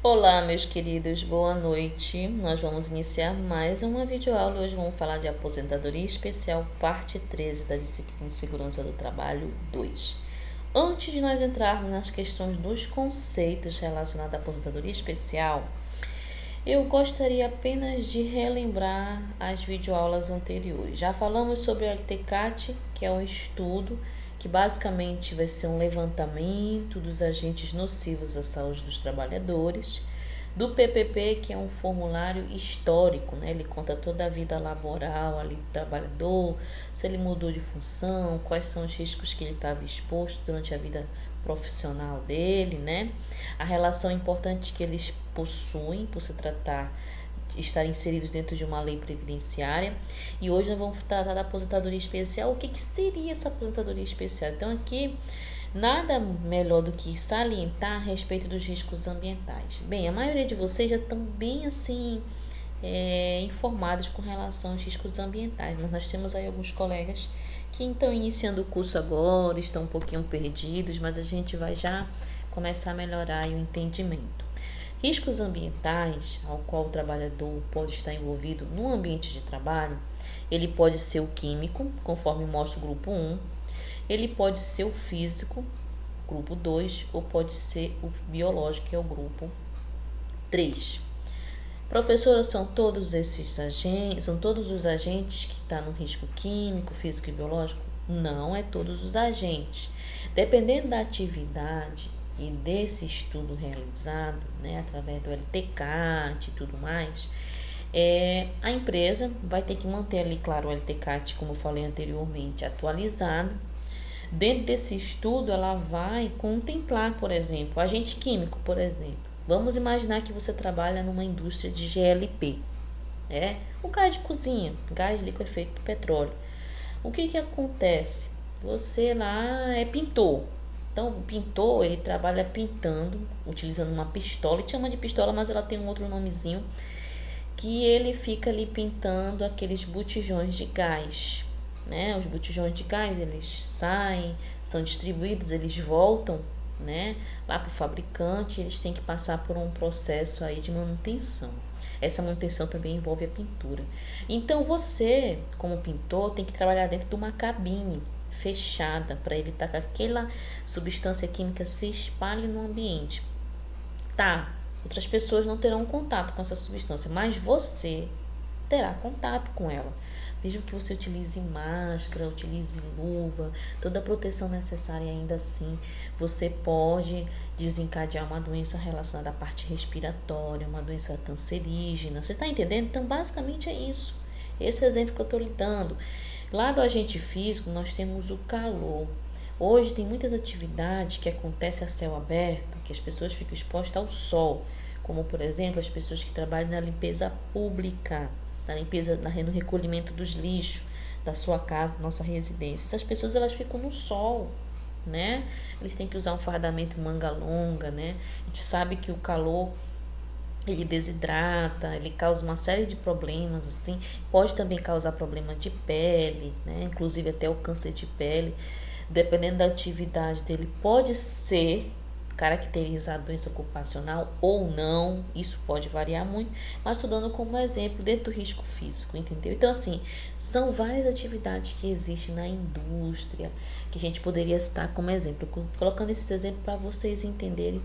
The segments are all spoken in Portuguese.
Olá, meus queridos, boa noite. Nós vamos iniciar mais uma videoaula. Hoje vamos falar de aposentadoria especial, parte 13 da disciplina de segurança do trabalho 2. Antes de nós entrarmos nas questões dos conceitos relacionados à aposentadoria especial, eu gostaria apenas de relembrar as videoaulas anteriores. Já falamos sobre o LTCAT, que é um estudo que basicamente vai ser um levantamento dos agentes nocivos à saúde dos trabalhadores, do PPP, que é um formulário histórico, né? Ele conta toda a vida laboral ali do trabalhador, se ele mudou de função, quais são os riscos que ele estava exposto durante a vida profissional dele, né? A relação importante que eles possuem por se tratar estar inseridos dentro de uma lei previdenciária. E hoje nós vamos tratar da aposentadoria especial. O que seria essa aposentadoria especial? Então aqui nada melhor do que salientar a respeito dos riscos ambientais. Bem, a maioria de vocês já estão bem assim informados com relação aos riscos ambientais, mas nós temos aí alguns colegas que estão iniciando o curso agora, estão um pouquinho perdidos, mas a gente vai já começar a melhorar aí o entendimento. Riscos ambientais ao qual o trabalhador pode estar envolvido no ambiente de trabalho, ele pode ser o químico, conforme mostra o grupo 1, ele pode ser o físico, grupo 2, ou pode ser o biológico, que é o grupo 3. Professora, são todos esses agentes, são todos os agentes que estão no risco químico, físico e biológico? Não é todos os agentes. Dependendo da atividade e desse estudo realizado, né, através do LTCAT e tudo mais, a empresa vai ter que manter ali, claro, o LTCAT, como eu falei anteriormente, atualizado. Dentro desse estudo, ela vai contemplar, por exemplo, agente químico, por exemplo. Vamos imaginar que você trabalha numa indústria de GLP, o gás de cozinha, gás liquefeito do petróleo. O que acontece? Você lá é pintor. Então, o pintor, ele trabalha pintando, utilizando uma pistola, e chama de pistola, mas ela tem um outro nomezinho, que ele fica ali pintando aqueles botijões de gás, né? Os botijões de gás, eles saem, são distribuídos, eles voltam, né, lá para o fabricante, eles têm que passar por um processo aí de manutenção. Essa manutenção também envolve a pintura. Então você, como pintor, tem que trabalhar dentro de uma cabine fechada para evitar que aquela substância química se espalhe no ambiente. Tá, outras pessoas não terão contato com essa substância, mas você terá contato com ela. Mesmo que você utilize máscara, utilize luva, toda a proteção necessária, ainda assim, você pode desencadear uma doença relacionada à parte respiratória, uma doença cancerígena. Você está entendendo? Então, basicamente é isso. Esse exemplo que eu estou lhe dando. Lá do agente físico, nós temos o calor. Hoje tem muitas atividades que acontecem a céu aberto, que as pessoas ficam expostas ao sol, como, por exemplo, as pessoas que trabalham na limpeza pública, na limpeza, no recolhimento dos lixos da sua casa, da nossa residência. Essas pessoas, elas ficam no sol, né? Eles têm que usar um fardamento manga longa, né? A gente sabe que o calor, ele desidrata, ele causa uma série de problemas, assim, pode também causar problema de pele, né? Inclusive até o câncer de pele, dependendo da atividade dele, pode ser caracterizar doença ocupacional ou não, isso pode variar muito, mas estou dando como exemplo dentro do risco físico, entendeu? Então, assim, são várias atividades que existem na indústria que a gente poderia citar como exemplo, colocando esses exemplos para vocês entenderem,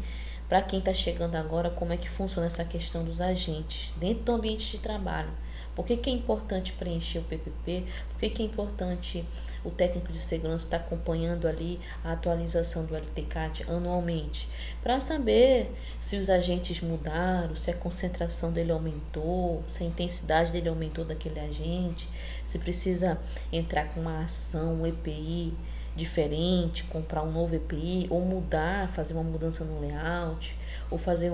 para quem está chegando agora, como é que funciona essa questão dos agentes dentro do ambiente de trabalho. Por que é importante preencher o PPP? Por que é importante o técnico de segurança estar acompanhando ali a atualização do LTCAT anualmente? Para saber se os agentes mudaram, se a concentração dele aumentou, se a intensidade dele aumentou daquele agente, se precisa entrar com uma ação, um EPI diferente, comprar um novo EPI, ou mudar, fazer uma mudança no layout, ou fazer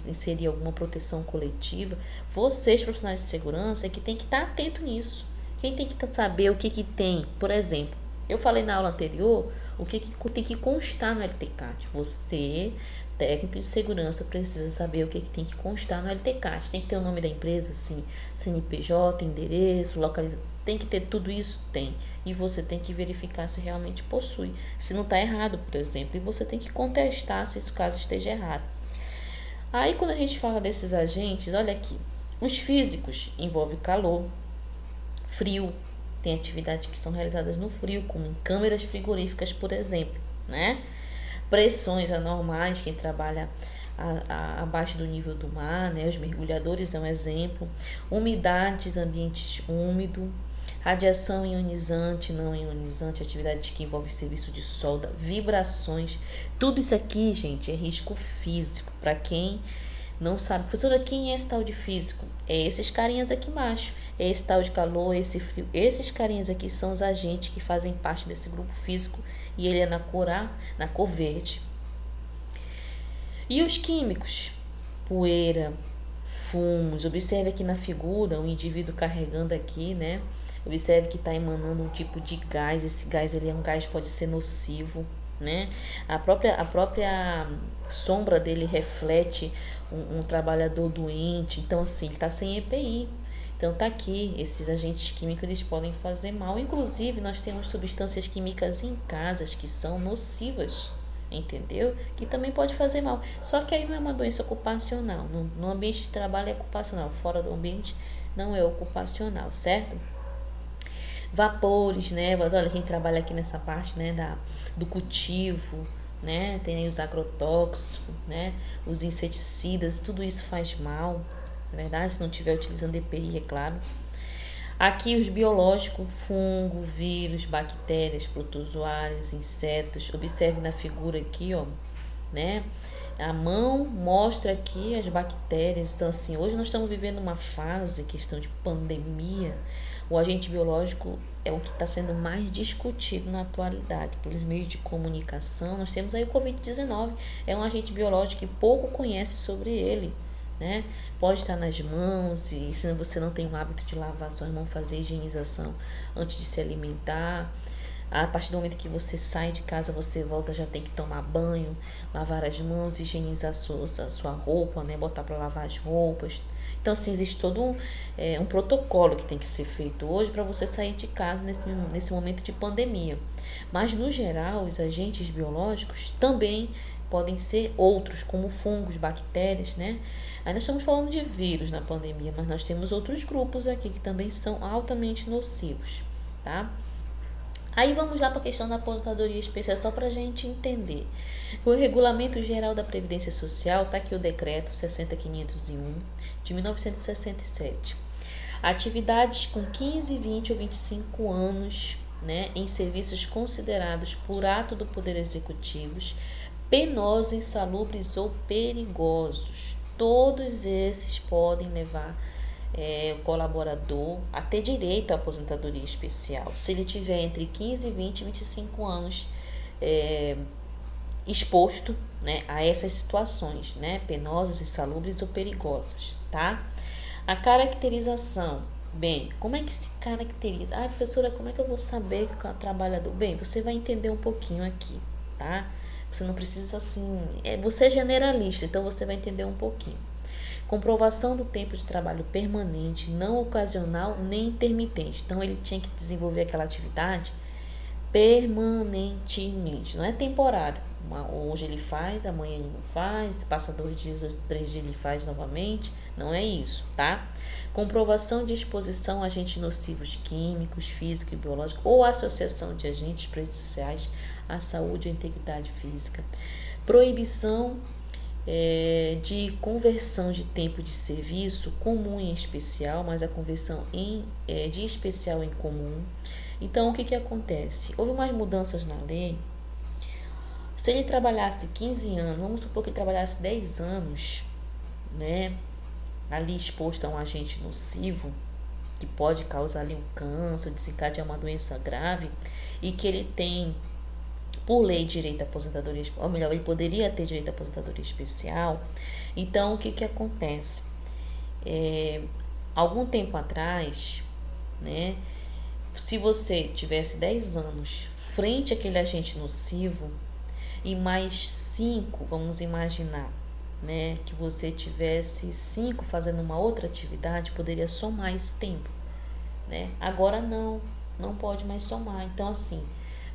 inserir alguma proteção coletiva. Vocês, profissionais de segurança, é que tem que estar atento nisso. Quem tem que saber o que tem, por exemplo, eu falei na aula anterior o que tem que constar no LTCAT. Você, técnico de segurança, precisa saber o que tem que constar no LTCAT. Tem que ter o nome da empresa, sim, CNPJ, endereço, localização. Tem que ter tudo isso? Tem. E você tem que verificar se realmente possui. Se não está errado, por exemplo. E você tem que contestar se esse caso esteja errado. Aí, quando a gente fala desses agentes, olha aqui, os físicos envolvem calor, frio, tem atividades que são realizadas no frio, como em câmeras frigoríficas, por exemplo, né? Pressões anormais, quem trabalha abaixo do nível do mar, né? Os mergulhadores é um exemplo. Umidades, ambientes úmido, radiação ionizante, não ionizante, atividades que envolvem serviço de solda, vibrações. Tudo isso aqui, gente, é risco físico. Para quem não sabe, professora, quem é esse tal de físico? É esses carinhas aqui embaixo. É esse tal de calor, esse frio. Esses carinhas aqui são os agentes que fazem parte desse grupo físico e ele é na cor verde. E os químicos? Poeira, fumos. Observe aqui na figura o indivíduo carregando aqui, né? Observe que está emanando um tipo de gás. Esse gás ele é um gás que pode ser nocivo, né? A própria sombra dele reflete um trabalhador doente. Então, assim, ele está sem EPI. Então, tá aqui, esses agentes químicos eles podem fazer mal. Inclusive, nós temos substâncias químicas em casas que são nocivas, entendeu? Que também pode fazer mal. Só que aí não é uma doença ocupacional. No ambiente de trabalho é ocupacional. Fora do ambiente não é ocupacional, certo? Vapores, névoas, olha quem trabalha aqui nessa parte, né, do cultivo, né, tem aí os agrotóxicos, né, os inseticidas, tudo isso faz mal, na verdade, se não estiver utilizando EPI, é claro. Aqui os biológicos, fungo, vírus, bactérias, protozoários, insetos, observe na figura aqui, ó, né, a mão mostra aqui as bactérias. Então, assim, hoje nós estamos vivendo uma fase, questão de pandemia. O agente biológico é o que está sendo mais discutido na atualidade. Pelos meios de comunicação, nós temos aí o Covid-19. É um agente biológico que pouco conhece sobre ele, né? Pode estar nas mãos, e se você não tem o hábito de lavar suas mãos, fazer higienização antes de se alimentar. A partir do momento que você sai de casa, você volta, já tem que tomar banho, lavar as mãos, higienizar a sua roupa, né? Botar para lavar as roupas. Então, assim, existe todo um protocolo que tem que ser feito hoje para você sair de casa nesse momento de pandemia. Mas, no geral, os agentes biológicos também podem ser outros, como fungos, bactérias, né? Aí nós estamos falando de vírus na pandemia, mas nós temos outros grupos aqui que também são altamente nocivos, tá? Aí vamos lá para a questão da aposentadoria especial, só para a gente entender. O Regulamento Geral da Previdência Social, está aqui o decreto 60.501 de 1967. Atividades com 15, 20 ou 25 anos, né, em serviços considerados por ato do Poder Executivo penosos, insalubres ou perigosos. Todos esses podem levar o colaborador a ter direito à aposentadoria especial, se ele tiver entre 15, 20 e 25 anos exposto, né, a essas situações, né, penosas, insalubres ou perigosas, tá? A caracterização, bem, como é que se caracteriza? Ah, professora, como é que eu vou saber que é um trabalhador? Bem, você vai entender um pouquinho aqui, tá? Você não precisa assim, você é generalista, então você vai entender um pouquinho. Comprovação do tempo de trabalho permanente, não ocasional nem intermitente. Então, ele tinha que desenvolver aquela atividade permanentemente, não é temporário. Hoje ele faz, amanhã ele não faz, passa 2 dias ou 3 dias ele faz novamente. Não é isso, tá? Comprovação de exposição a agentes nocivos químicos, físicos e biológicos ou associação de agentes prejudiciais à saúde ou integridade física. Proibição de conversão de tempo de serviço comum em especial, mas a conversão de especial em comum. Então, o que acontece? Houve umas mudanças na lei. Se ele trabalhasse 15 anos, vamos supor que ele trabalhasse 10 anos, né, ali exposto a um agente nocivo, que pode causar ali um câncer, desencadear uma doença grave, e que ele tem, por lei, direito à aposentadoria, ou melhor, ele poderia ter direito à aposentadoria especial. Então, o que acontece? Algum tempo atrás, né, se você tivesse 10 anos frente àquele agente nocivo e mais 5, vamos imaginar, né, que você tivesse 5 fazendo uma outra atividade, poderia somar esse tempo, né? Agora não pode mais somar. Então, assim,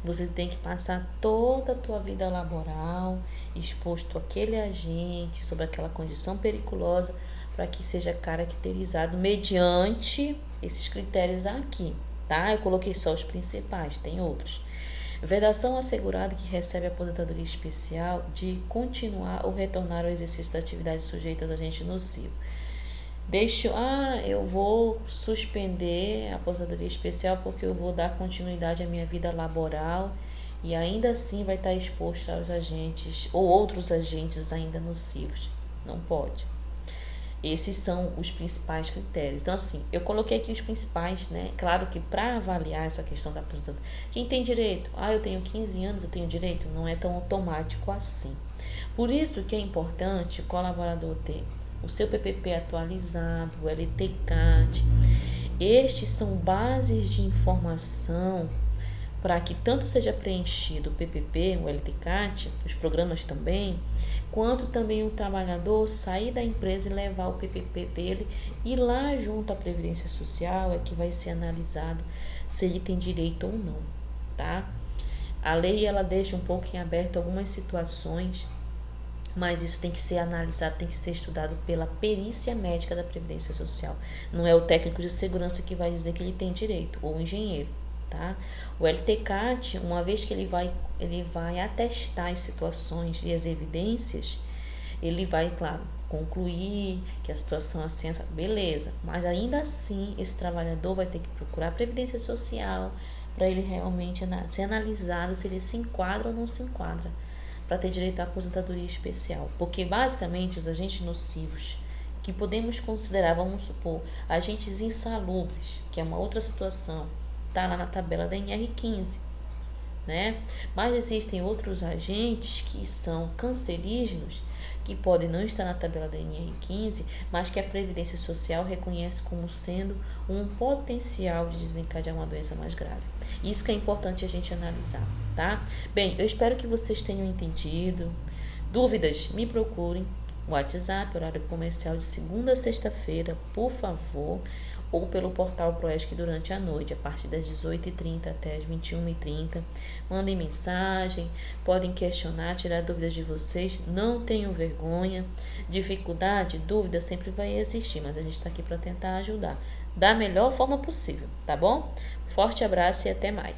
Você tem que passar toda a tua vida laboral exposto àquele agente, sobre aquela condição periculosa, para que seja caracterizado mediante esses critérios aqui, tá? Eu coloquei só os principais, tem outros. Vedação assegurada que recebe aposentadoria especial de continuar ou retornar ao exercício da atividade sujeita a agente nocivo. Eu vou suspender a aposentadoria especial porque eu vou dar continuidade à minha vida laboral e ainda assim vai estar exposto aos agentes ou outros agentes ainda nocivos. Não pode. Esses são os principais critérios. Então, assim, eu coloquei aqui os principais, né? Claro que para avaliar essa questão da aposentadoria, quem tem direito? Eu tenho 15 anos, eu tenho direito? Não é tão automático assim. Por isso que é importante o colaborador ter o seu PPP atualizado, o LTCAT. Estes são bases de informação para que tanto seja preenchido o PPP, o LTCAT, os programas também, quanto também o trabalhador sair da empresa e levar o PPP dele e lá junto à Previdência Social é que vai ser analisado se ele tem direito ou não, tá? A lei ela deixa um pouco em aberto algumas situações, mas isso tem que ser analisado, tem que ser estudado pela perícia médica da Previdência Social. Não é o técnico de segurança que vai dizer que ele tem direito, ou o engenheiro, tá? O LTCAT, uma vez que ele vai atestar as situações e as evidências, ele vai, claro, concluir que a situação é assim, beleza, mas ainda assim esse trabalhador vai ter que procurar a Previdência Social para ele realmente ser analisado se ele se enquadra ou não se enquadra para ter direito à aposentadoria especial. Porque basicamente os agentes nocivos que podemos considerar, vamos supor, agentes insalubres, que é uma outra situação, está lá na tabela da NR15, né? Mas existem outros agentes que são cancerígenos, que podem não estar na tabela da NR15, mas que a Previdência Social reconhece como sendo um potencial de desencadear uma doença mais grave. Isso que é importante a gente analisar, tá? Bem, eu espero que vocês tenham entendido. Dúvidas, me procurem. WhatsApp, horário comercial de segunda a sexta-feira, por favor, ou pelo portal Proesc durante a noite, a partir das 18h30 até as 21h30. Mandem mensagem, podem questionar, tirar dúvidas de vocês, não tenham vergonha. Dificuldade, dúvida sempre vai existir, mas a gente está aqui para tentar ajudar da melhor forma possível, tá bom? Forte abraço e até mais.